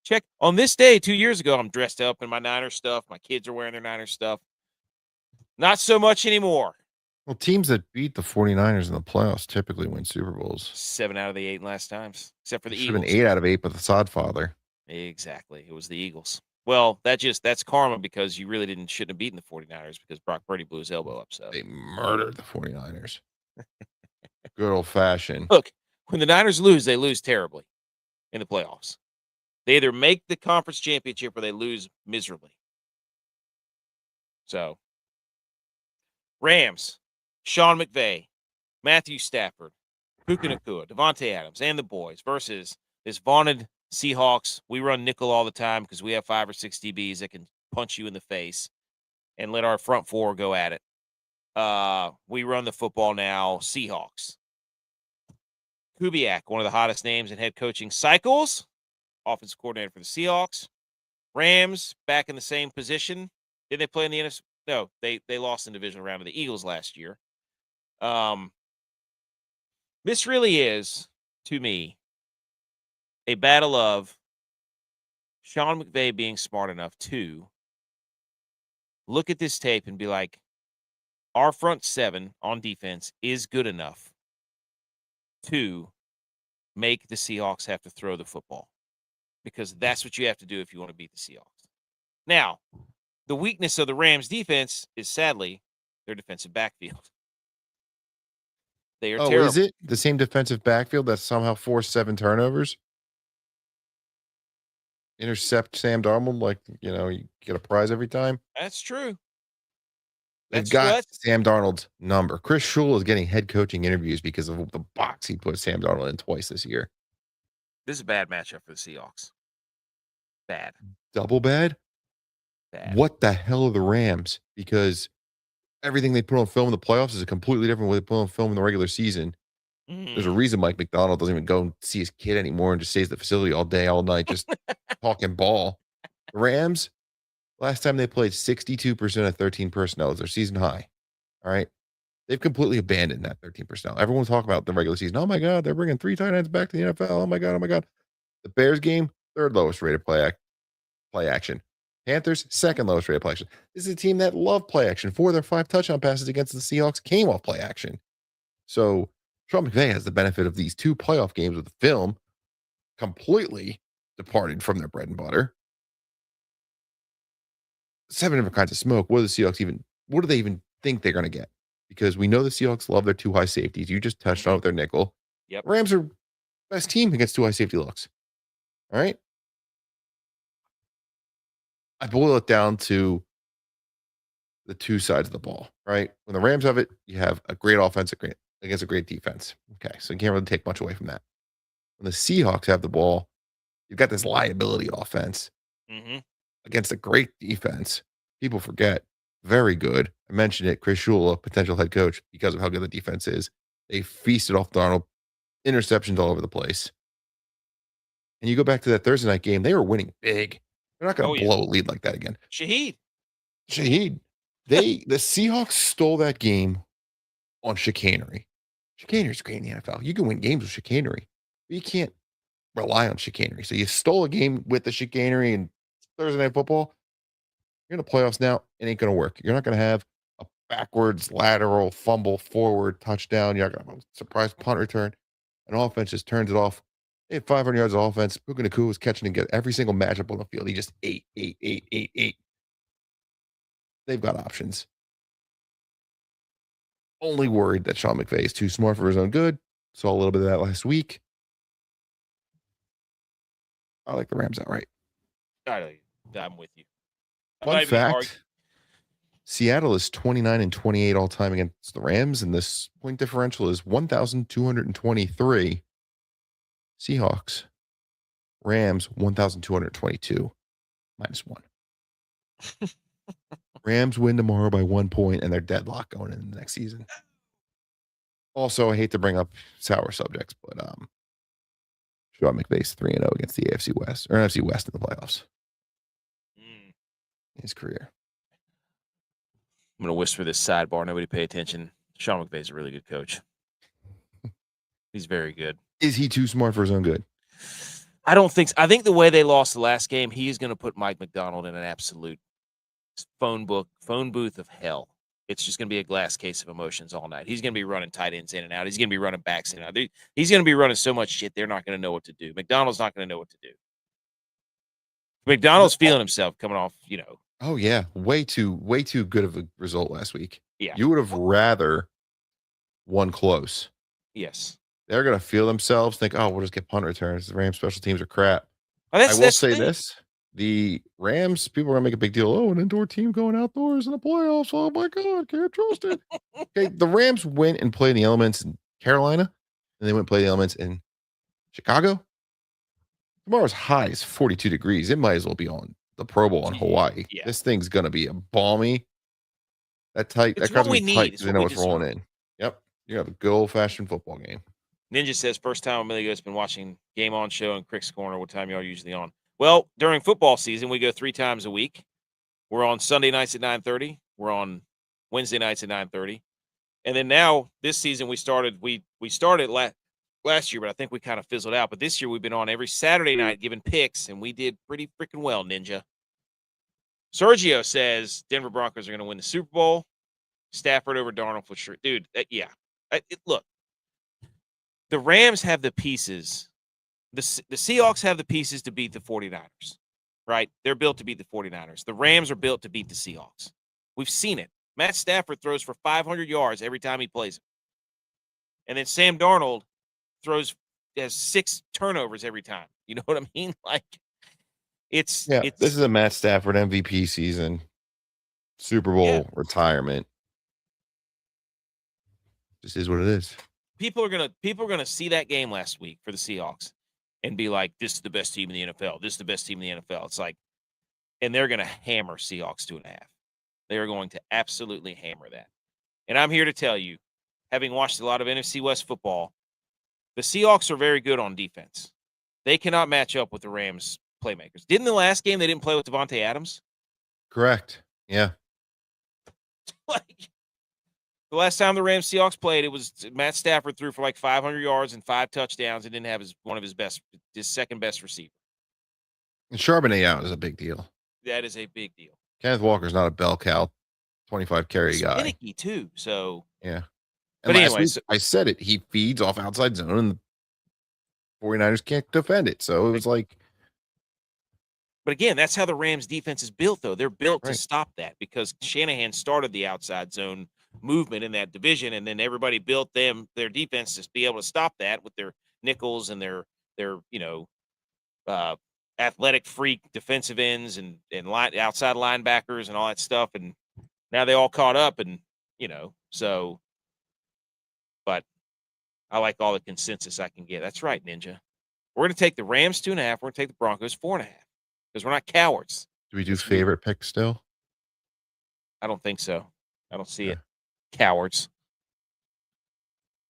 Check. On this day, 2 years ago, I'm dressed up in my Niners stuff. My kids are wearing their Niners stuff. Not so much anymore. Well, teams that beat the 49ers in the playoffs typically win Super Bowls. 7 out of the 8 last times, except for the Eagles. Eagles. Should have been 8 out of 8, but the sod father. Exactly. It was the Eagles. Well, that's karma because you really shouldn't have beaten the 49ers because Brock Purdy blew his elbow up. So they murdered the 49ers. Good old fashioned. Look, when the Niners lose, they lose terribly in the playoffs. They either make the conference championship or they lose miserably. So, Rams, Sean McVay, Matthew Stafford, Puka Nacua, Devontae Adams, and the boys versus this vaunted Seahawks. We run nickel all the time because we have 5 or 6 DBs that can punch you in the face and let our front 4 go at it. We run the football now. Seahawks. Kubiak, one of the hottest names in head coaching cycles. Offensive coordinator for the Seahawks. Rams, back in the same position. Did they play in the NFC? No, they lost in the divisional round to the Eagles last year. This really is, to me, a battle of Sean McVay being smart enough to look at this tape and be like, our front 7 on defense is good enough to make the Seahawks have to throw the football. Because that's what you have to do if you want to beat the Seahawks. Now, the weakness of the Rams defense is sadly their defensive backfield. They are terrible. Is it the same defensive backfield that somehow forced 7 turnovers? Intercept Sam Darnold like, you get a prize every time? That's true. They've got Sam Darnold's number. Chris Shula is getting head coaching interviews because of the box he put Sam Darnold in twice this year. This is a bad matchup for the Seahawks. Bad. Double bad? Bad. What the hell are the Rams? Because everything they put on film in the playoffs is a completely different way they put on film in the regular season. There's a reason Mike McDonald doesn't even go and see his kid anymore and just stays at the facility all day, all night, just talking ball. The Rams, last time they played 62% of 13 personnel is their season high. All right. They've completely abandoned that 13 personnel. Everyone talk about the regular season. Oh my God, they're bringing 3 tight ends back to the NFL. Oh my God. The Bears game, 3rd lowest rated play action. Panthers, 2nd lowest rated play action. This is a team that loved play action. 4 of their 5 touchdown passes against the Seahawks came off play action. So Sean McVay has the benefit of these 2 playoff games with the film completely departed from their bread and butter. 7 different kinds of smoke. What do they even think they're going to get? Because we know the Seahawks love their 2 high safeties. You just touched on with their nickel. Yep. Rams are best team against 2 high safety looks. All right. I boil it down to the 2 sides of the ball, right? When the Rams have it, you have a great offense against a great defense. Okay, so you can't really take much away from that. When the Seahawks have the ball, you've got this liability offense against a great defense. People forget, very good. I mentioned it, Chris Shula, potential head coach, because of how good the defense is. They feasted off Darnold interceptions all over the place. And you go back to that Thursday night game, they were winning big. They're not going to blow a lead like that again. Shaheed. The Seahawks stole that game on chicanery. Chicanery is great in the NFL. You can win games with chicanery, but you can't rely on chicanery. So you stole a game with the chicanery and Thursday Night Football. You're in the playoffs now. It ain't going to work. You're not going to have a backwards, lateral, fumble, forward, touchdown. You're not going to have a surprise punt return. An offense just turns it off. They had 500 yards of offense. Puka Nacua was catching and get every single matchup on the field. He just ate. They've got options. Only worried that Sean McVay is too smart for his own good. Saw a little bit of that last week. I like the Rams outright. I'm with you. Fun fact, Seattle is 29-28 all time against the Rams, and this point differential is 1,223. Seahawks, Rams, 1,222, -1. Rams win tomorrow by 1 point, and they're deadlocked going into the next season. Also, I hate to bring up sour subjects, but Sean McVay's 3-0 against the AFC West or NFC West in the playoffs. In his career. I'm gonna whisper this sidebar. Nobody pay attention. Sean McVay's a really good coach. He's very good. Is he too smart for his own good? I don't think so. I think the way they lost the last game, he's going to put Mike McDonald in an absolute phone booth of hell. It's just going to be a glass case of emotions all night. He's going to be running tight ends in and out. He's going to be running backs in and out. He's going to be running so much shit, they're not going to know what to do. McDonald's not going to know what to do. McDonald's feeling himself coming off, Oh, yeah. Way too good of a result last week. Yeah. You would have rather won close. Yes. They're going to feel themselves, think, oh, we'll just get punt returns. The Rams special teams are crap. I will say this. The Rams, people are going to make a big deal. Oh, an indoor team going outdoors in the playoffs. Oh, my God. Can't trust it. Okay, the Rams went and played the elements in Carolina, and they went and played the elements in Chicago. Tomorrow's high is 42 degrees. It might as well be on the Pro Bowl in Hawaii. Yeah. This thing's going to be a balmy. That crowd's going to be tight because they know what's rolling in. Yep. You have a good old-fashioned football game. Ninja says, first time a million has been watching Game On Show and Crick's Corner. What time y'all usually on? Well, during football season, we go 3 times a week. We're on Sunday nights at 9:30. We're on Wednesday nights at 9:30. And then now, this season, we started last year, but I think we kind of fizzled out. But this year, we've been on every Saturday night giving picks, and we did pretty freaking well, Ninja. Sergio says Denver Broncos are going to win the Super Bowl. Stafford over Darnold for sure. Dude, yeah. Look, the Rams have the pieces. The Seahawks have the pieces to beat the 49ers, right? They're built to beat the 49ers. The Rams are built to beat the Seahawks. We've seen it. Matt Stafford throws for 500 yards every time he plays him. And then Sam Darnold has 6 turnovers every time. You know what I mean? Like, this is a Matt Stafford MVP season, Super Bowl retirement. This is what it is. People are gonna see that game last week for the Seahawks and be like, "This is the best team in the NFL. This is the best team in the NFL." It's like, and they're gonna hammer Seahawks 2.5. They are going to absolutely hammer that. And I'm here to tell you, having watched a lot of NFC West football, the Seahawks are very good on defense. They cannot match up with the Rams playmakers. Didn't the last game they didn't play with Devontae Adams? Correct. Yeah. Like, the last time the Rams Seahawks played, it was Matt Stafford threw for like 500 yards and 5 touchdowns and didn't have his second best receiver. And Charbonnet out is a big deal. That is a big deal. Kenneth Walker's not a bell cow 25 carry guy. Finicky too. So yeah. But anyway, I said it. He feeds off outside zone, and the 49ers can't defend it. So it was like. But again, that's how the Rams defense is built, though. They're built to stop that because Shanahan started the outside zone movement in that division, and then everybody built their defense to be able to stop that with their nickels and their athletic freak defensive ends and outside linebackers and all that stuff. And now they all caught up, and so. But I like all the consensus I can get. That's right, Ninja. We're going to take the Rams 2.5. We're going to take the Broncos 4.5 because we're not cowards. Do we do favorite pick still? I don't think so. I don't see it. Cowards.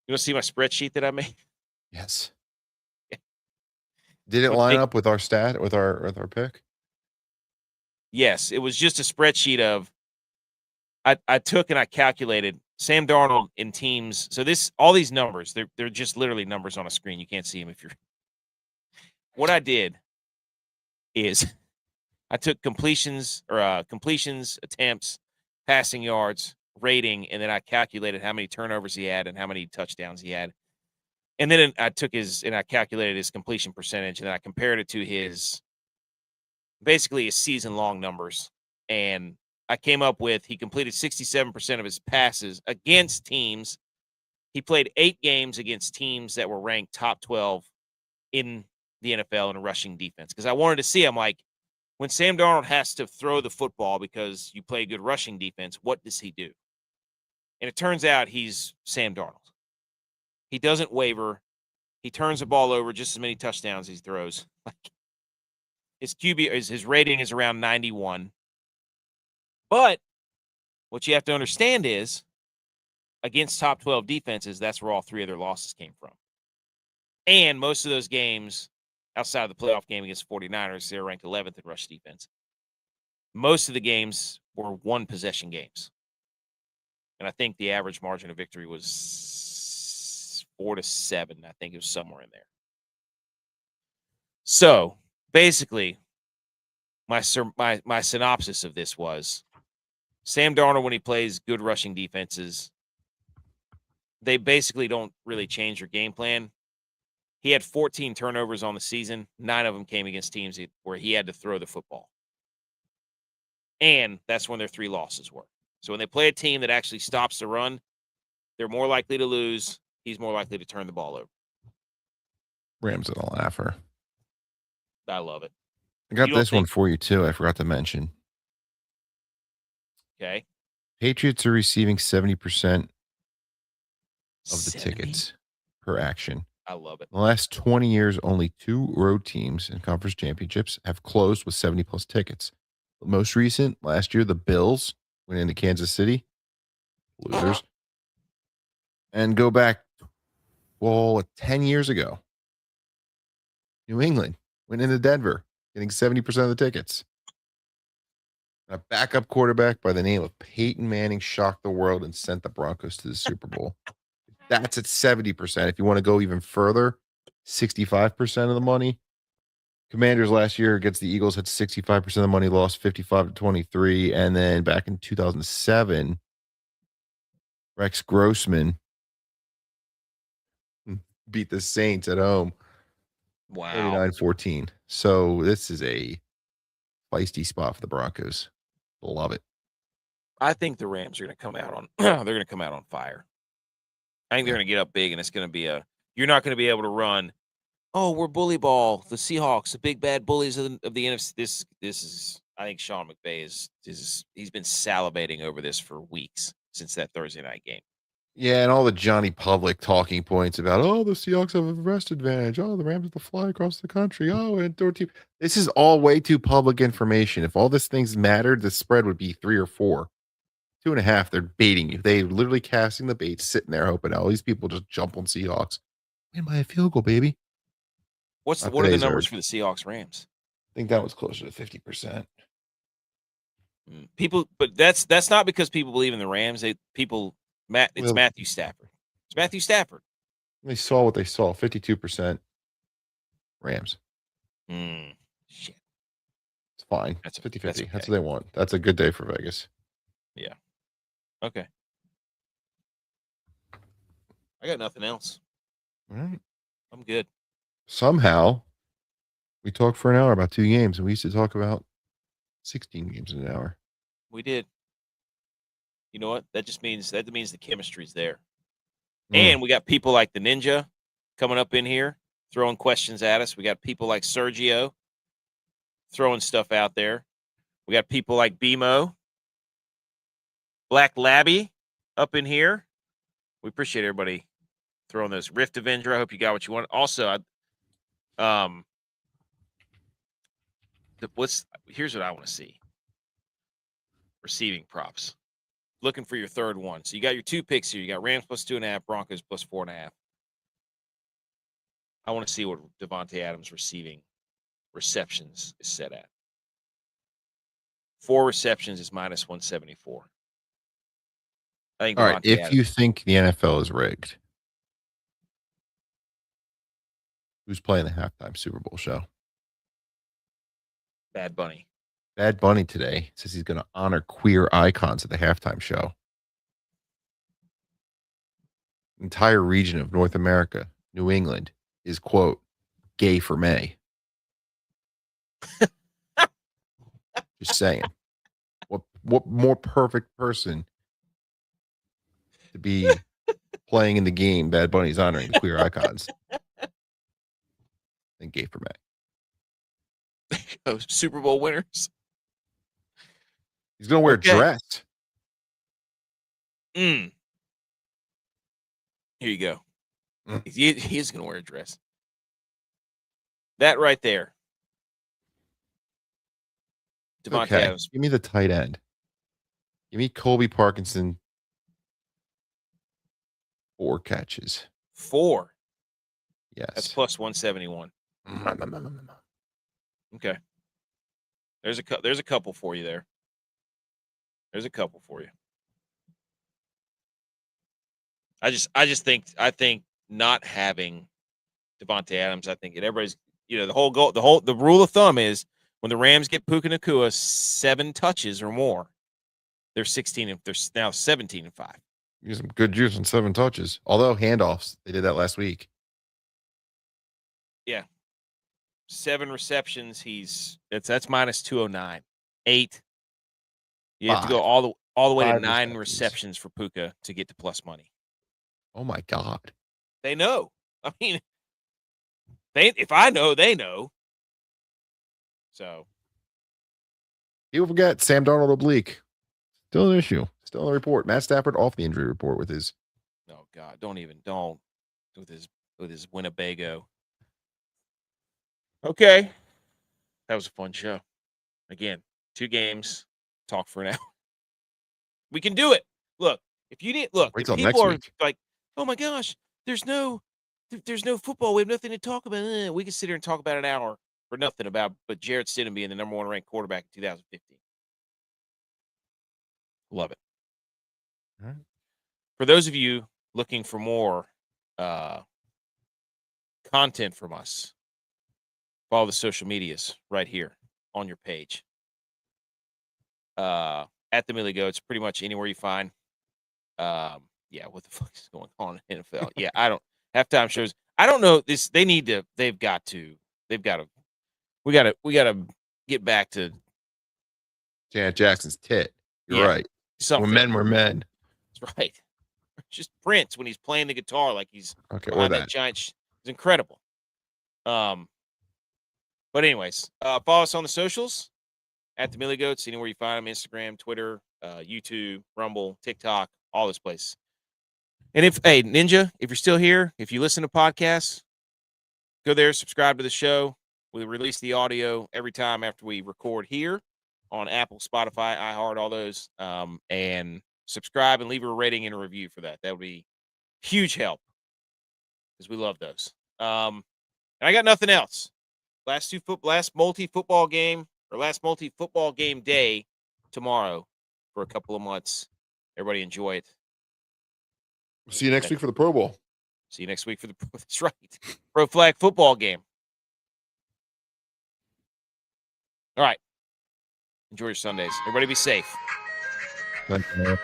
You want to see my spreadsheet that I made? Yes. Did it line up with our stat, with our pick? Yes, it was just a spreadsheet of I took and I calculated Sam Darnold in teams. So all these numbers, they're just literally numbers on a screen. You can't see them if you're. What I did is I took completions, attempts, passing yards, rating, and then I calculated how many turnovers he had and how many touchdowns he had. And then I calculated his completion percentage, and then I compared it to his season long numbers. And I came up with he completed 67% of his passes against teams. He played 8 games against teams that were ranked top 12 in the NFL in rushing defense. Because I wanted to see, I'm like, when Sam Darnold has to throw the football because you play good rushing defense, what does he do? And it turns out he's Sam Darnold. He doesn't waver. He turns the ball over just as many touchdowns as he throws. Like his rating is around 91. But what you have to understand is against top 12 defenses, that's where all 3 of their losses came from. And most of those games outside of the playoff game against 49ers, they're ranked 11th in rush defense. Most of the games were 1-possession games. And I think the average margin of victory was 4-7. I think it was somewhere in there. So basically, my synopsis of this was Sam Darnold, when he plays good rushing defenses, they basically don't really change their game plan. He had 14 turnovers on the season. 9 of them came against teams where he had to throw the football. And that's when their 3 losses were. So when they play a team that actually stops the run, they're more likely to lose. He's more likely to turn the ball over. Rams are a laugher. I love it. I got this one for you, too. I forgot to mention. Okay. Patriots are receiving 70% of the 70? tickets per action. I love it. In the last 20 years, only 2 road teams in conference championships have closed with 70-plus tickets. The most recent, last year, the Bills went into Kansas City. Losers. And go back, 10 years ago. New England went into Denver, getting 70% of the tickets. A backup quarterback by the name of Peyton Manning shocked the world and sent the Broncos to the Super Bowl. That's at 70%. If you want to go even further, 65% of the money. Commanders last year against the Eagles had 65% of the money, lost 55-23. And then back in 2007, Rex Grossman beat the Saints at home. Wow. 39-14. So this is a feisty spot for the Broncos. Love it. I think the Rams are going to come out on they're going to come out on fire. I think they're going to get up big, and it's going to be you're not going to be able to run. Oh, we're bully ball. The Seahawks, the big bad bullies of the NFC. This is I think Sean McVay he's been salivating over this for weeks since that Thursday night game. Yeah, and all the Johnny Public talking points about, the Seahawks have a rest advantage. Oh, the Rams have to fly across the country. Oh, and team. This is all way too public information. If all these things mattered, the spread would be 3 or 4. 2.5, they're baiting you. They literally casting the bait, sitting there hoping all these people just jump on Seahawks. Win by a field goal, baby. What are the numbers for the Seahawks Rams? I think that was closer to 50%. People, but that's not because people believe in the Rams. It's Matthew Stafford. It's Matthew Stafford. They saw what they saw. 52% Rams. Shit. It's fine. That's 50-50. That's what they want. That's a good day for Vegas. Yeah. Okay. I got nothing else. All right. I'm good. Somehow, we talked for an hour about 2 games, and we used to talk about 16 games in an hour. We did. You know what? That means the chemistry's there. And we got people like the Ninja coming up in here, throwing questions at us. We got people like Sergio throwing stuff out there. We got people like BMO, Black Labby up in here. We appreciate everybody throwing those. Rift Avenger, I hope you got what you want. Also, here's what I want to see. Receiving props. Looking for your third one. So you got your 2 picks here. You got Rams plus 2.5, Broncos plus 4.5. I want to see what Devontae Adams receiving receptions is set at. 4 receptions is minus 174. I think All right. Devontae If Adams. you think the NFL is rigged, who's playing the halftime Super Bowl show? Bad Bunny. Bad Bunny today says he's going to honor queer icons at the halftime show. Entire region of North America, New England, is, quote, gay for May. Just saying. What more perfect person to be playing in the game Bad Bunny's honoring the queer icons than gay for May? Oh, Super Bowl winners. He's going to wear a dress. Here you go. He is going to wear a dress. That right there. Devontae Adams. Give me the tight end. Give me Colby Parkinson. 4 catches. 4. Yes. That's plus 171. Okay. There's a couple for you there. There's a couple for you. I think not having Devontae Adams, I think everybody's, the rule of thumb is when the Rams get Puka Nacua 7 touches or more, they're now 17-5. Use some good juice on 7 touches. Although handoffs, they did that last week. Yeah. 7 receptions, that's minus 209. 8. You have to go all the way to 9 receptions for Puka to get to plus money. Oh my God. They know. I mean, if I know, they know. So people forget Sam Darnold oblique. Still an issue. Still a report. Matt Stafford off the injury report with his. Oh God, don't with his Winnebago. Okay. That was a fun show. Again, 2 games. Talk for an hour. We can do it. Look, if people are like, oh my gosh, there's no football. We have nothing to talk about. We can sit here and talk about an hour for nothing but Jarrett Stidham being the number 1 ranked quarterback in 2015. Love it. All right. For those of you looking for more content from us, follow the social medias right here on your page. At the Millie Goats, pretty much anywhere you find. What the fuck is going on in NFL? Yeah, I don't halftime shows. I don't know this. We got to get back to Janet Jackson's tit. You're right. Something. We're men. That's right. Just Prince when he's playing the guitar like he's behind that giant. It's incredible. But anyways, follow us on the socials at the Millie Goats, anywhere you find them: Instagram, Twitter, YouTube, Rumble, TikTok, all this place. And Ninja, if you're still here, if you listen to podcasts, go there, subscribe to the show. We release the audio every time after we record here on Apple, Spotify, iHeart, all those. And subscribe and leave a rating and a review for that. That would be huge help because we love those. And I got nothing else. Last multi-football game day tomorrow for a couple of months. Everybody enjoy it. See you next week for the Pro Bowl. See you next week for that's right. Pro flag football game. All right. Enjoy your Sundays. Everybody be safe. Thank you.